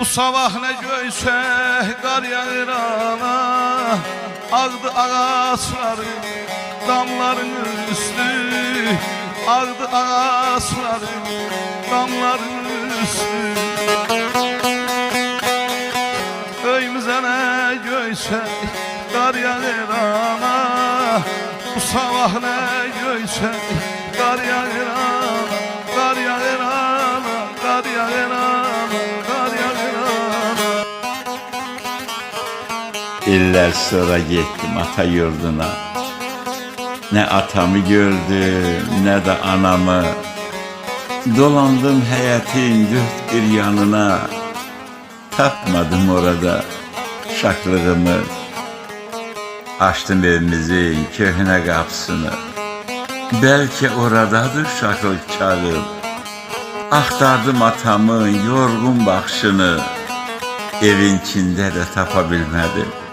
Bu sabah ne göyse kar yağır ana, ağdı ağaçların damların üstü, ağdı ağaçların damların üstü. Köyümüze ne göyse kar yağır ana, bu sabah ne göyse kar yağır ana, kar yağır ana, kar yağır ana, kar yağır ana. İller sonra gittim ata yurduna. Ne atamı gördüm ne de anamı. Dolandım hayatin dört bir yanına. Tapmadım orada şaklığımı. Açtım evimizin köhne kapısını. Belki oradadır şaklık çağım. Aktardım atamın yorgun bakışını. Evin içinde de tapabilmedim.